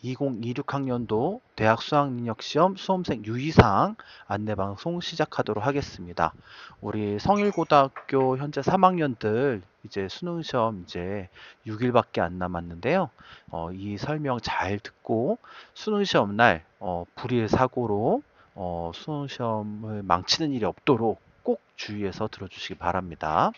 2026학년도 대학 수학능력시험 수험생 유의사항 안내방송 시작하도록 하겠습니다. 우리 성일고등학교 현재 3학년들 이제 수능시험 이제 6일밖에 안 남았는데요. 이 설명 잘 듣고 수능시험 날 불의의 사고로 수능시험을 망치는 일이 없도록 꼭 주의해서 들어주시기 바랍니다.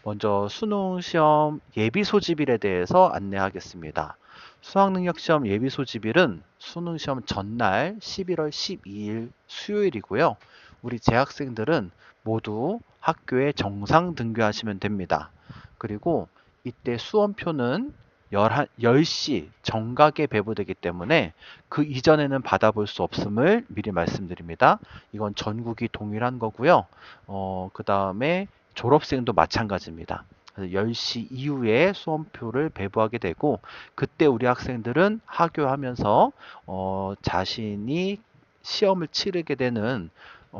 먼저 수능시험 예비소집일에 대해서 안내하겠습니다. 수학능력시험 예비소집일은 수능시험 전날 11월 12일 수요일이고요. 우리 재학생들은 모두 학교에 정상 등교하시면 됩니다. 그리고 이때 수험표는 10시 정각에 배부되기 때문에 그 이전에는 받아볼 수 없음을 미리 말씀드립니다. 이건 전국이 동일한 거고요. 그 다음에 졸업생도 마찬가지입니다. 그래서 10시 이후에 수험표를 배부하게 되고 그때 우리 학생들은 하교하면서 자신이 시험을 치르게 되는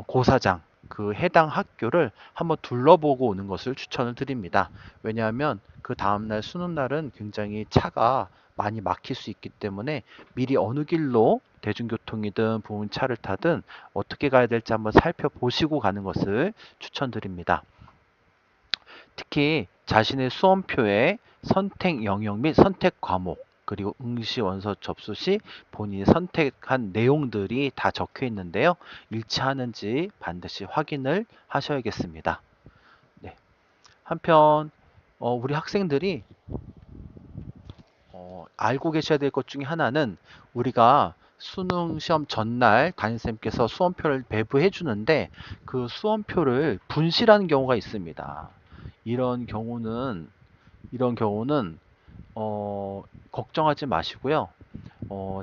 고사장 그 해당 학교를 한번 둘러보고 오는 것을 추천을 드립니다. 왜냐하면 그 다음날 수능 날은 굉장히 차가 많이 막힐 수 있기 때문에 미리 어느 길로 대중교통이든 보온차를 타든 어떻게 가야 될지 한번 살펴보시고 가는 것을 추천드립니다. 특히 자신의 수험표에 선택 영역 및 선택 과목 그리고 응시 원서 접수 시 본인이 선택한 내용들이 다 적혀 있는데요. 일치하는지 반드시 확인을 하셔야겠습니다. 네. 한편 우리 학생들이 알고 계셔야 될 것 중에 하나는 우리가 수능 시험 전날 담임쌤께서 수험표를 배부해 주는데 그 수험표를 분실하는 경우가 있습니다. 이런 경우는 이런 경우는 걱정하지 마시고요.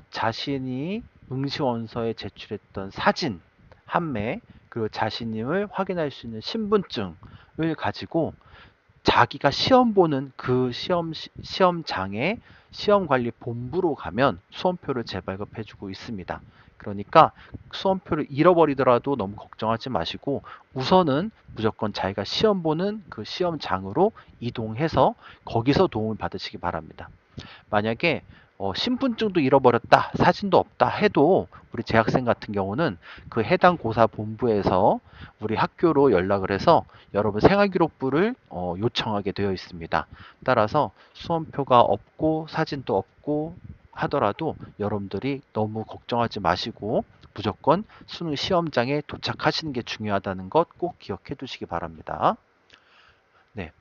자신이 응시원서에 제출했던 사진 한 매, 그리고 자신임을 확인할 수 있는 신분증을 가지고 자기가 시험 보는 그 시험장에 시험관리본부로 가면 수험표를 재발급해주고 있습니다. 그러니까 수험표를 잃어버리더라도 너무 걱정하지 마시고 우선은 무조건 자기가 시험 보는 그 시험장으로 이동해서 거기서 도움을 받으시기 바랍니다. 만약에 신분증도 잃어버렸다, 사진도 없다 해도 우리 재학생 같은 경우는 그 해당 고사 본부에서 우리 학교로 연락을 해서 여러분 생활기록부를 요청하게 되어 있습니다. 따라서 수험표가 없고 사진도 없고 하더라도 여러분들이 너무 걱정하지 마시고 무조건 수능 시험장에 도착하시는 게 중요하다는 것 꼭 기억해 두시기 바랍니다. 네.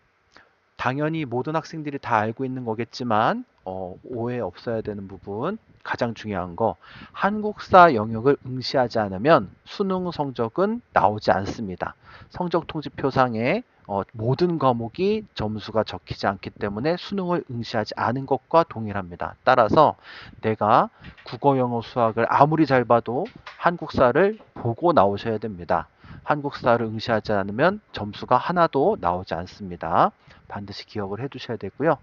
당연히 모든 학생들이 다 알고 있는 거겠지만 오해 없어야 되는 부분 가장 중요한 거 한국사 영역을 응시하지 않으면 수능 성적은 나오지 않습니다. 성적 통지표상에 모든 과목이 점수가 적히지 않기 때문에 수능을 응시하지 않은 것과 동일합니다. 따라서 내가 국어, 영어, 수학을 아무리 잘 봐도 한국사를 보고 나오셔야 됩니다. 한국사를 응시하지 않으면 점수가 하나도 나오지 않습니다. 반드시 기억을 해두셔야 되고요.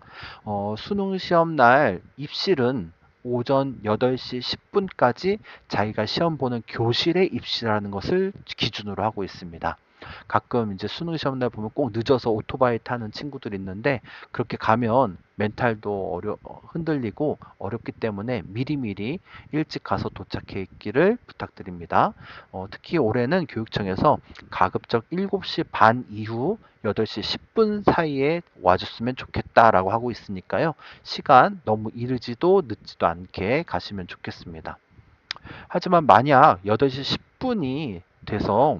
수능 시험 날 입실은 오전 8시 10분까지 자기가 시험 보는 교실에 입실하는 것을 기준으로 하고 있습니다. 가끔 이제 수능 시험 날 보면 꼭 늦어서 오토바이 타는 친구들이 있는데 그렇게 가면 멘탈도 흔들리고 어렵기 때문에 미리미리 일찍 가서 도착해 있기를 부탁드립니다. 특히 올해는 교육청에서 가급적 7시 반 이후 8시 10분 사이에 와줬으면 좋겠다라고 하고 있으니까요. 시간 너무 이르지도 늦지도 않게 가시면 좋겠습니다. 하지만 만약 8시 10분이 돼서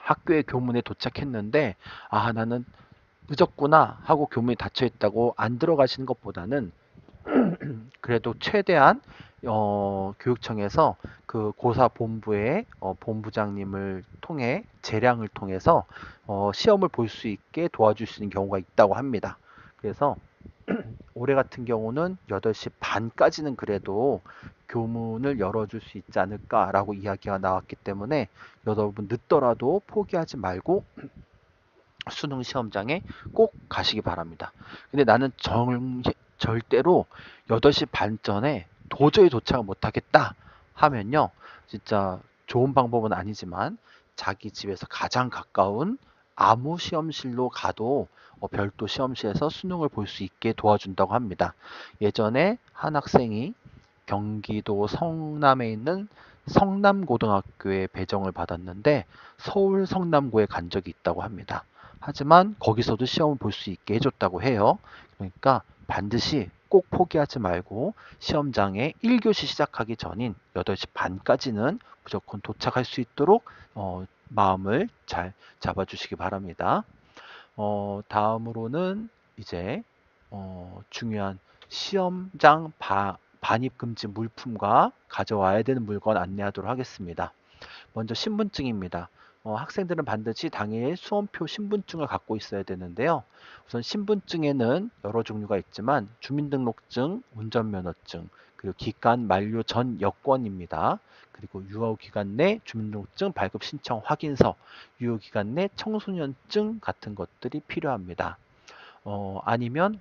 학교에 교문에 도착했는데 나는 늦었구나 하고 교문이 닫혀 있다고 안 들어가시는 것보다는 그래도 최대한 교육청에서 그 고사 본부의 본부장님을 통해 재량을 통해서 시험을 볼 수 있게 도와주시는 경우가 있다고 합니다. 그래서 올해 같은 경우는 8시 반까지는 그래도 교문을 열어줄 수 있지 않을까라고 이야기가 나왔기 때문에 여러분 늦더라도 포기하지 말고 수능 시험장에 꼭 가시기 바랍니다. 근데 나는 절대로 8시 반 전에 도저히 도착을 못하겠다 하면요. 진짜 좋은 방법은 아니지만 자기 집에서 가장 가까운 아무 시험실로 가도 별도 시험실에서 수능을 볼 수 있게 도와준다고 합니다. 예전에 한 학생이 경기도 성남에 있는 성남고등학교에 배정을 받았는데 서울 성남고에 간 적이 있다고 합니다. 하지만 거기서도 시험을 볼 수 있게 해줬다고 해요. 그러니까 반드시 꼭 포기하지 말고 시험장에 1교시 시작하기 전인 8시 반까지는 무조건 도착할 수 있도록 마음을 잘 잡아주시기 바랍니다. 다음으로는 이제 중요한 시험장 반입 금지 물품과 가져와야 되는 물건 안내하도록 하겠습니다. 먼저 신분증입니다. 학생들은 반드시 당일 수험표 신분증을 갖고 있어야 되는데요. 우선 신분증에는 여러 종류가 있지만 주민등록증, 운전면허증, 그리고 기간 만료 전 여권입니다. 그리고 유효기간 내 주민등록증 발급 신청 확인서, 유효기간 내 청소년증 같은 것들이 필요합니다. 아니면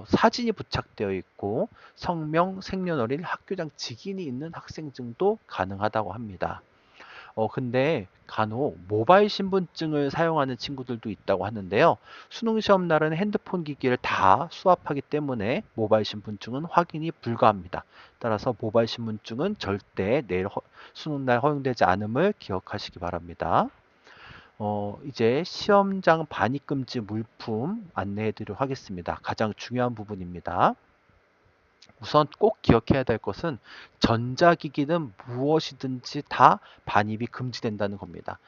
사진이 부착되어 있고 성명, 생년월일, 학교장 직인이 있는 학생증도 가능하다고 합니다. 근데 간혹 모바일 신분증을 사용하는 친구들도 있다고 하는데요. 수능 시험 날은 핸드폰 기기를 다 수합하기 때문에 모바일 신분증은 확인이 불가합니다. 따라서 모바일 신분증은 절대 내일 수능 날 허용되지 않음을 기억하시기 바랍니다. 이제 시험장 반입금지 물품 안내해 드리도록 하겠습니다. 가장 중요한 부분입니다. 우선 꼭 기억해야 될 것은 전자기기는 무엇이든지 다 반입이 금지된다는 겁니다.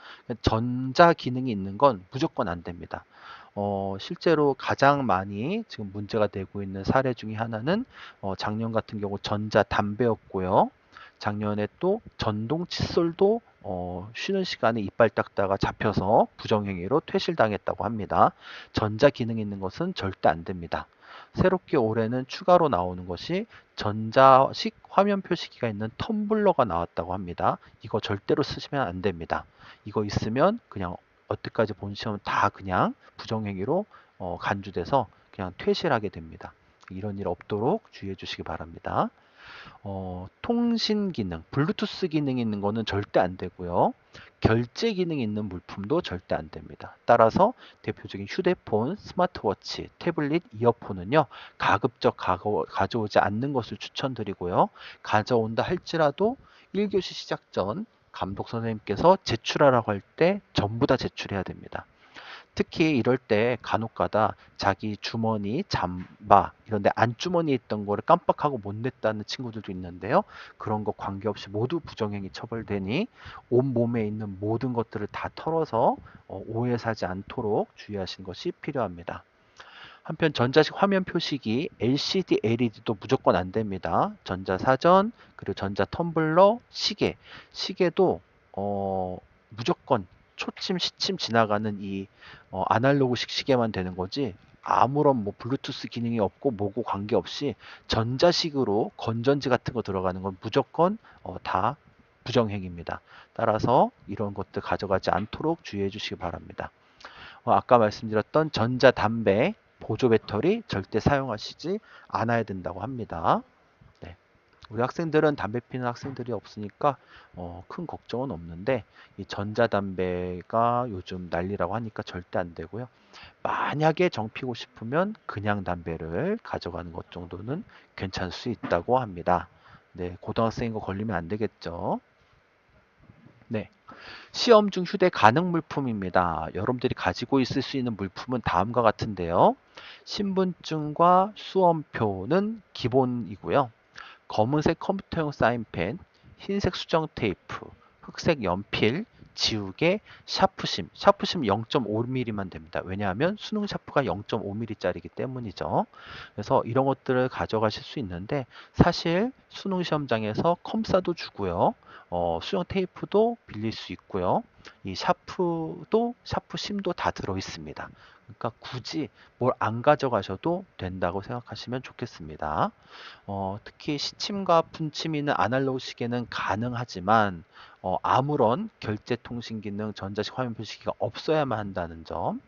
전자기능이 있는 건 무조건 안 됩니다. 실제로 가장 많이 지금 문제가 되고 있는 사례 중에 하나는 작년 같은 경우 전자담배였고요. 작년에 또 전동 칫솔도 쉬는 시간에 이빨 닦다가 잡혀서 부정행위로 퇴실당했다고 합니다. 전자기능 있는 것은 절대 안 됩니다. 새롭게 올해는 추가로 나오는 것이 전자식 화면 표시기가 있는 텀블러가 나왔다고 합니다. 이거 절대로 쓰시면 안 됩니다. 이거 있으면 그냥 여태까지 본 시험 다 그냥 부정행위로 간주돼서 그냥 퇴실하게 됩니다. 이런 일 없도록 주의해 주시기 바랍니다. 통신 기능, 블루투스 기능이 있는 거는 절대 안 되고요. 결제 기능이 있는 물품도 절대 안 됩니다. 따라서 대표적인 휴대폰, 스마트워치, 태블릿, 이어폰은요. 가급적 가져오지 않는 것을 추천드리고요. 가져온다 할지라도 1교시 시작 전 감독 선생님께서 제출하라고 할 때 전부 다 제출해야 됩니다. 특히 이럴 때 간혹가다 자기 주머니, 잠바 이런 데 안주머니에 있던 거를 깜빡하고 못 냈다는 친구들도 있는데요. 그런 거 관계없이 모두 부정행위 처벌되니 온몸에 있는 모든 것들을 다 털어서 오해 사지 않도록 주의하시는 것이 필요합니다. 한편 전자식 화면 표시기 LCD, LED도 무조건 안 됩니다. 전자사전, 그리고 전자 텀블러, 시계도 무조건 초침, 시침 지나가는 이 아날로그식 시계만 되는 거지 아무런 뭐 블루투스 기능이 없고 뭐고 관계없이 전자식으로 건전지 같은 거 들어가는 건 무조건 다 부정행위입니다. 따라서 이런 것들 가져가지 않도록 주의해 주시기 바랍니다. 아까 말씀드렸던 전자담배, 보조 배터리 절대 사용하시지 않아야 된다고 합니다. 네. 우리 학생들은 담배 피는 학생들이 없으니까 큰 걱정은 없는데 이 전자담배가 요즘 난리라고 하니까 절대 안 되고요. 만약에 정 피고 싶으면 그냥 담배를 가져가는 것 정도는 괜찮을 수 있다고 합니다. 네, 고등학생인 거 걸리면 안 되겠죠. 네. 시험 중 휴대 가능 물품입니다. 여러분들이 가지고 있을 수 있는 물품은 다음과 같은데요. 신분증과 수험표는 기본이고요. 검은색 컴퓨터용 사인펜, 흰색 수정 테이프, 흑색 연필, 지우개, 샤프심. 샤프심 0.5mm만 됩니다. 왜냐하면 수능 샤프가 0.5mm짜리이기 때문이죠. 그래서 이런 것들을 가져가실 수 있는데 사실 수능 시험장에서 컴사도 주고요. 수정 테이프도 빌릴 수 있고요. 이 샤프심도 다 들어 있습니다. 그러니까 굳이 뭘 안 가져가셔도 된다고 생각하시면 좋겠습니다. 특히 시침과 분침이 있는 아날로그 시계는 가능하지만 아무런 결제 통신 기능, 전자식 화면 표시기가 없어야만 한다는 점.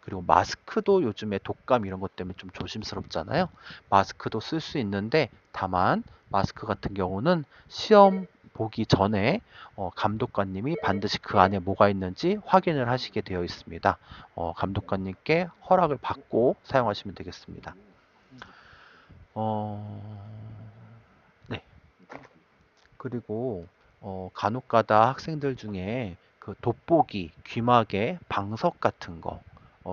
그리고 마스크도 요즘에 독감 이런 것 때문에 좀 조심스럽잖아요. 마스크도 쓸 수 있는데 다만 마스크 같은 경우는 시험 보기 전에 감독관님이 반드시 그 안에 뭐가 있는지 확인을 하시게 되어 있습니다. 감독관님께 허락을 받고 사용하시면 되겠습니다. 어, 네. 그리고 간혹가다 학생들 중에 그 돋보기, 귀마개, 방석 같은 거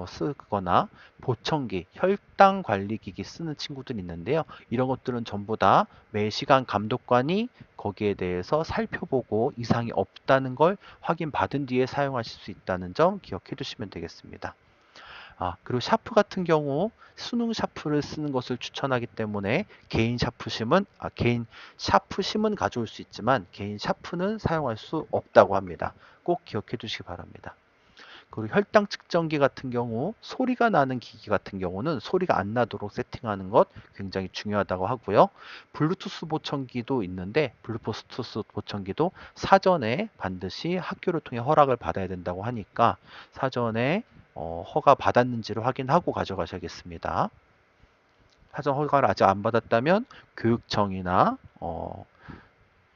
쓰거나 보청기, 혈당 관리기기 쓰는 친구들이 있는데요. 이런 것들은 전부 다 매 시간 감독관이 거기에 대해서 살펴보고 이상이 없다는 걸 확인받은 뒤에 사용하실 수 있다는 점 기억해 두시면 되겠습니다. 그리고 샤프 같은 경우 수능 샤프를 쓰는 것을 추천하기 때문에 개인 샤프심은 가져올 수 있지만 개인 샤프는 사용할 수 없다고 합니다. 꼭 기억해 두시기 바랍니다. 그리고 혈당 측정기 같은 경우 소리가 나는 기기 같은 경우는 소리가 안 나도록 세팅하는 것 굉장히 중요하다고 하고요. 블루투스 보청기도 있는데 블루투스 보청기도 사전에 반드시 학교를 통해 허락을 받아야 된다고 하니까 사전에 허가 받았는지를 확인하고 가져가셔야겠습니다. 사전 허가를 아직 안 받았다면 교육청이나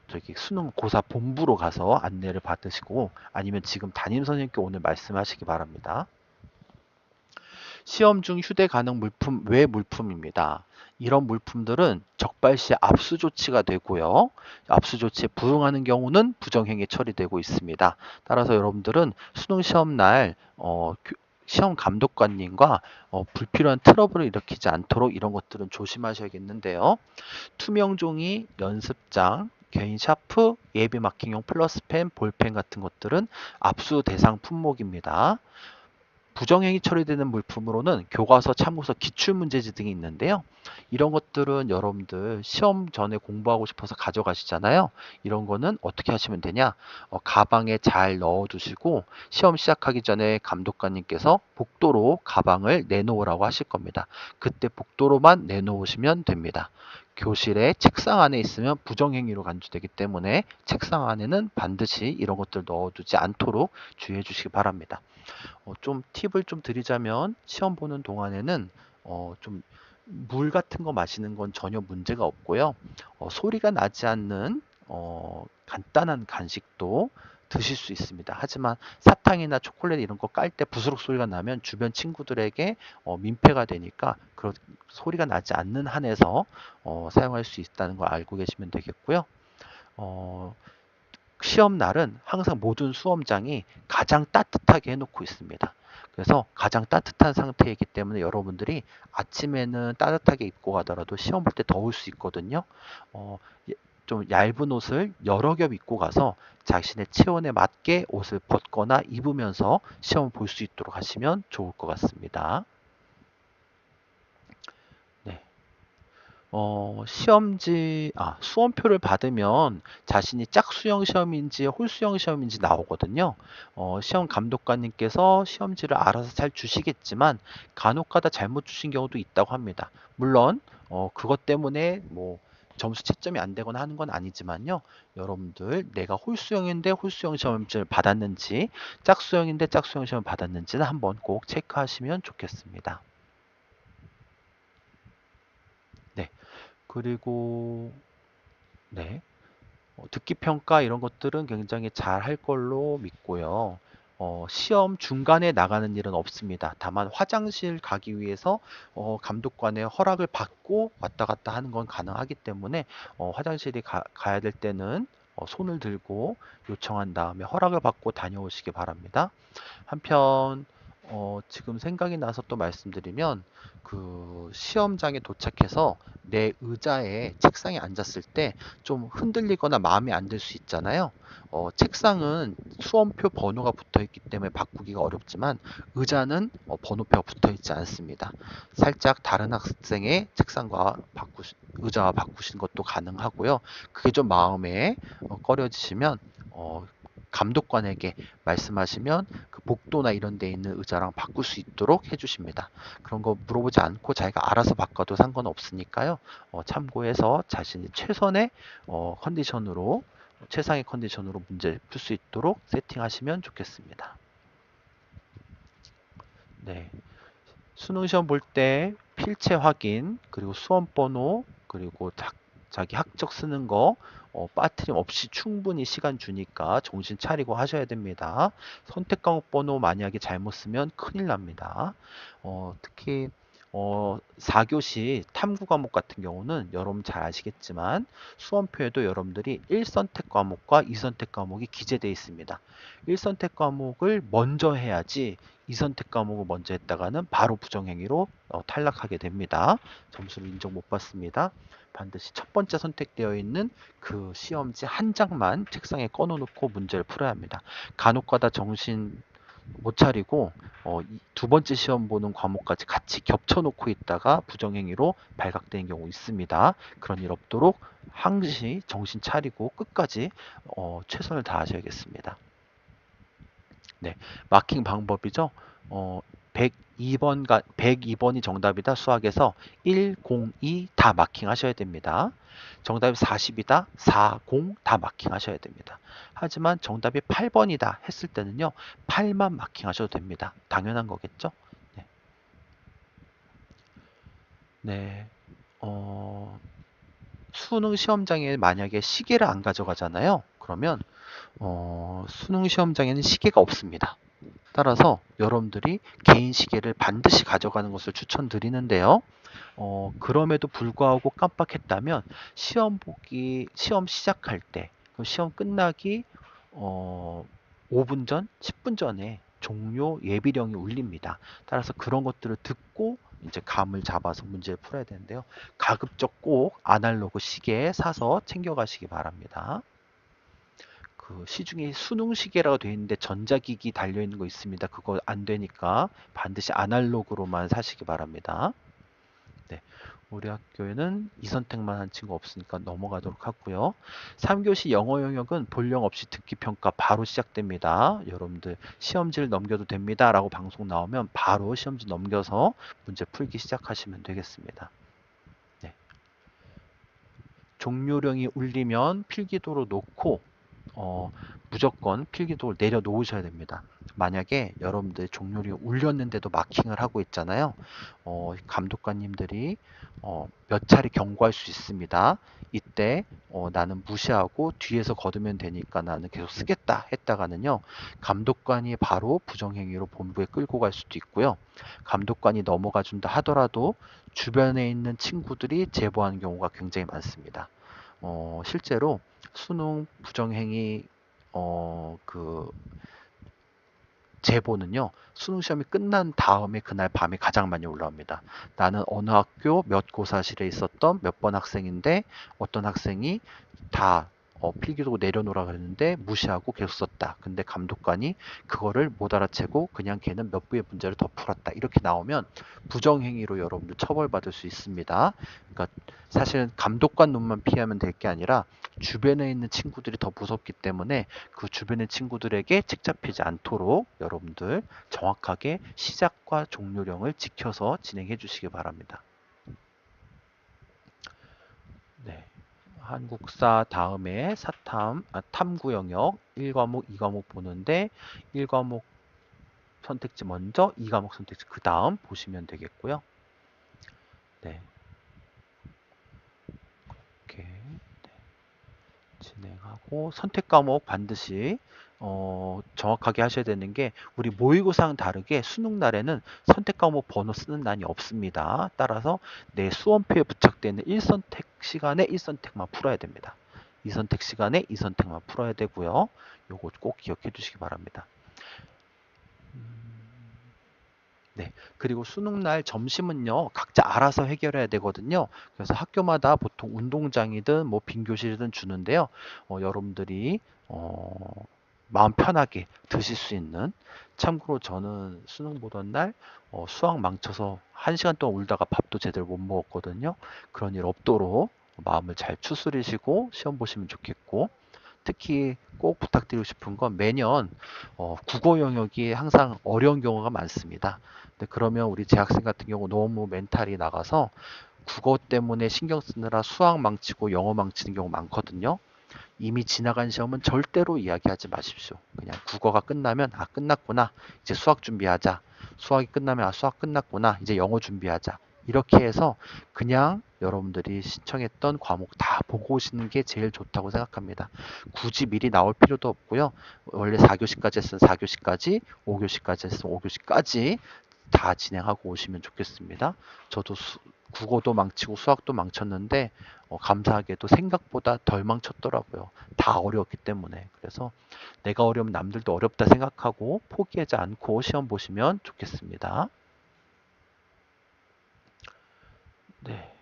저기 수능 고사 본부로 가서 안내를 받으시고 아니면 지금 담임 선생님께 오늘 말씀하시기 바랍니다. 시험 중 휴대 가능 물품 외 물품입니다. 이런 물품들은 적발 시 압수 조치가 되고요. 압수 조치에 불응하는 경우는 부정행위 처리되고 있습니다. 따라서 여러분들은 수능 시험 날 시험 감독관님과 불필요한 트러블을 일으키지 않도록 이런 것들은 조심하셔야겠는데요. 투명 종이, 연습장, 개인 샤프, 예비 마킹용 플러스펜, 볼펜 같은 것들은 압수 대상 품목입니다. 부정행위 처리되는 물품으로는 교과서, 참고서, 기출문제지 등이 있는데요. 이런 것들은 여러분들 시험 전에 공부하고 싶어서 가져가시잖아요. 이런 거는 어떻게 하시면 되냐? 가방에 잘 넣어두시고 시험 시작하기 전에 감독관님께서 복도로 가방을 내놓으라고 하실 겁니다. 그때 복도로만 내놓으시면 됩니다. 교실에 책상 안에 있으면 부정행위로 간주되기 때문에 책상 안에는 반드시 이런 것들 넣어두지 않도록 주의해 주시기 바랍니다. 좀 팁을 좀 드리자면 시험 보는 동안에는 좀 물 같은 거 마시는 건 전혀 문제가 없고요. 소리가 나지 않는 간단한 간식도 드실 수 있습니다. 하지만 사탕이나 초콜릿 이런 거 깔 때 부스럭 소리가 나면 주변 친구들에게 민폐가 되니까 그런 소리가 나지 않는 한에서 사용할 수 있다는 걸 알고 계시면 되겠고요. 어, 시험 날은 항상 모든 수험장이 가장 따뜻하게 해놓고 있습니다. 그래서 가장 따뜻한 상태이기 때문에 여러분들이 아침에는 따뜻하게 입고 가더라도 시험 볼 때 더울 수 있거든요. 어, 좀 얇은 옷을 여러 겹 입고 가서 자신의 체온에 맞게 옷을 벗거나 입으면서 시험 볼 수 있도록 하시면 좋을 것 같습니다. 네. 수험표를 받으면 자신이 짝수형 시험인지 홀수형 시험인지 나오거든요. 시험 감독관님께서 시험지를 알아서 잘 주시겠지만 간혹가다 잘못 주신 경우도 있다고 합니다. 물론 그것 때문에 뭐 점수 채점이 안 되거나 하는 건 아니지만요. 여러분들 내가 홀수형인데 홀수형 시험지를 받았는지 짝수형인데 짝수형 시험을 받았는지는 한번 꼭 체크하시면 좋겠습니다. 네. 그리고 네. 듣기 평가 이런 것들은 굉장히 잘 할 걸로 믿고요. 시험 중간에 나가는 일은 없습니다. 다만 화장실 가기 위해서 감독관의 허락을 받고 왔다 갔다 하는 건 가능하기 때문에 화장실이 가야 될 때는 손을 들고 요청한 다음에 허락을 받고 다녀오시기 바랍니다. 한편 지금 생각이 나서 또 말씀드리면 그 시험장에 도착해서 내 의자에 책상에 앉았을 때 좀 흔들리거나 마음에 안 들 수 있잖아요. 책상은 수험표 번호가 붙어 있기 때문에 바꾸기가 어렵지만 의자는 번호표가 붙어 있지 않습니다. 살짝 다른 학생의 책상과 의자와 바꾸시는 것도 가능하고요. 그게 좀 마음에 꺼려지시면 감독관에게 말씀하시면 그 복도나 이런 데 있는 의자랑 바꿀 수 있도록 해주십니다. 그런 거 물어보지 않고 자기가 알아서 바꿔도 상관없으니까요. 참고해서 자신이 최상의 컨디션으로 문제 풀 수 있도록 세팅하시면 좋겠습니다. 네. 수능 시험 볼 때 필체 확인, 그리고 수험 번호, 그리고 자기 학적 쓰는 거 빠트림 없이 충분히 시간 주니까 정신 차리고 하셔야 됩니다. 선택 과목 번호 만약에 잘못 쓰면 큰일 납니다. 특히 4교시 탐구 과목 같은 경우는 여러분 잘 아시겠지만 수험표에도 여러분들이 1선택 과목과 2선택 과목이 기재되어 있습니다. 1선택 과목을 먼저 해야지 2선택 과목을 먼저 했다가는 바로 부정행위로 탈락하게 됩니다. 점수를 인정 못 받습니다. 반드시 첫 번째 선택되어 있는 그 시험지 한 장만 책상에 꺼놓고 문제를 풀어야 합니다. 간혹가다 정신 못 차리고 두 번째 시험 보는 과목까지 같이 겹쳐놓고 있다가 부정행위로 발각되는 경우 있습니다. 그런 일 없도록 항시 정신 차리고 끝까지 최선을 다하셔야겠습니다. 네, 마킹 방법이죠. 102번이 정답이다. 수학에서 1, 0, 2 다 마킹하셔야 됩니다. 정답이 40이다. 4, 0 다 마킹하셔야 됩니다. 하지만 정답이 8번이다 했을 때는요. 8만 마킹하셔도 됩니다. 당연한 거겠죠? 네. 네. 수능 시험장에 만약에 시계를 안 가져가잖아요. 그러면 수능 시험장에는 시계가 없습니다. 따라서 여러분들이 개인 시계를 반드시 가져가는 것을 추천드리는데요. 그럼에도 불구하고 깜빡했다면 시험 시작할 때, 시험 끝나기 5분 전, 10분 전에 종료 예비령이 울립니다. 따라서 그런 것들을 듣고 이제 감을 잡아서 문제를 풀어야 되는데요. 가급적 꼭 아날로그 시계 사서 챙겨가시기 바랍니다. 그 시중에 수능 시계라고 되어 있는데 전자기기 달려 있는 거 있습니다. 그거 안 되니까 반드시 아날로그로만 사시기 바랍니다. 네. 우리 학교에는 이 선택만 한 친구 없으니까 넘어가도록 하고요. 3교시 영어 영역은 본령 없이 듣기 평가 바로 시작됩니다. 여러분들 시험지를 넘겨도 됩니다. 라고 방송 나오면 바로 시험지 넘겨서 문제 풀기 시작하시면 되겠습니다. 네. 종료령이 울리면 필기도로 놓고 무조건 필기도를 내려놓으셔야 됩니다. 만약에 여러분들 종료령이 울렸는데도 마킹을 하고 있잖아요. 감독관님들이 몇 차례 경고할 수 있습니다. 이때 나는 무시하고 뒤에서 거두면 되니까 나는 계속 쓰겠다 했다가는요. 감독관이 바로 부정행위로 본부에 끌고 갈 수도 있고요. 감독관이 넘어가 준다 하더라도 주변에 있는 친구들이 제보하는 경우가 굉장히 많습니다. 실제로 수능 부정행위 그 제보는요. 수능 시험이 끝난 다음에 그날 밤에 가장 많이 올라옵니다. 나는 어느 학교 몇 고사실에 있었던 몇 번 학생인데 어떤 학생이 다 필기도 내려놓으라 그랬는데 무시하고 계속 썼다. 근데 감독관이 그거를 못 알아채고 그냥 걔는 몇 부의 문제를 더 풀었다. 이렇게 나오면 부정행위로 여러분들 처벌받을 수 있습니다. 그러니까 사실은 감독관 눈만 피하면 될 게 아니라 주변에 있는 친구들이 더 무섭기 때문에 그 주변의 친구들에게 책 잡히지 않도록 여러분들 정확하게 시작과 종료령을 지켜서 진행해 주시기 바랍니다. 네. 한국사 다음에 탐구 영역 1과목, 2과목 보는데 1과목 선택지 먼저, 2과목 선택지 그 다음 보시면 되겠고요. 네. 이렇게 진행하고 선택 과목 반드시 정확하게 하셔야 되는 게 우리 모의고사랑 다르게 수능 날에는 선택 과목 번호 쓰는 난이 없습니다. 따라서 내 수험표에 부착되는 1선택 시간에 1선택만 풀어야 됩니다. 2선택 시간에 2선택만 풀어야 되고요. 요거 꼭 기억해 주시기 바랍니다. 네. 그리고 수능날 점심은요, 각자 알아서 해결해야 되거든요. 그래서 학교마다 보통 운동장이든 뭐 빈교실이든 주는데요. 여러분들이 마음 편하게 드실 수 있는. 참고로 저는 수능 보던 날 수학 망쳐서 1시간 동안 울다가 밥도 제대로 못 먹었거든요. 그런 일 없도록 마음을 잘 추스리시고 시험 보시면 좋겠고, 특히 꼭 부탁드리고 싶은 건 매년 국어 영역이 항상 어려운 경우가 많습니다. 근데 그러면 우리 재학생 같은 경우 너무 멘탈이 나가서 국어 때문에 신경 쓰느라 수학 망치고 영어 망치는 경우 많거든요. 이미 지나간 시험은 절대로 이야기하지 마십시오. 그냥 국어가 끝나면 아 끝났구나. 이제 수학 준비하자. 수학이 끝나면 아 수학 끝났구나. 이제 영어 준비하자. 이렇게 해서 그냥 여러분들이 신청했던 과목 다 보고 오시는 게 제일 좋다고 생각합니다. 굳이 미리 나올 필요도 없고요. 원래 4교시까지 했으면 4교시까지, 5교시까지 했으면 5교시까지 다 진행하고 오시면 좋겠습니다. 저도 국어도 망치고 수학도 망쳤는데 감사하게도 생각보다 덜 망쳤더라고요. 다 어려웠기 때문에. 그래서 내가 어려우면 남들도 어렵다 생각하고 포기하지 않고 시험 보시면 좋겠습니다. 네.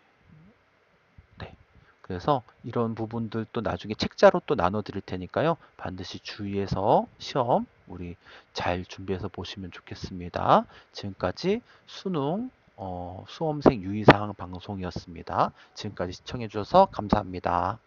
네. 그래서 이런 부분들 또 나중에 책자로 또 나눠 드릴 테니까요. 반드시 주의해서 시험 우리 잘 준비해서 보시면 좋겠습니다. 지금까지 수능 수험생 유의사항 방송이었습니다. 지금까지 시청해 주셔서 감사합니다.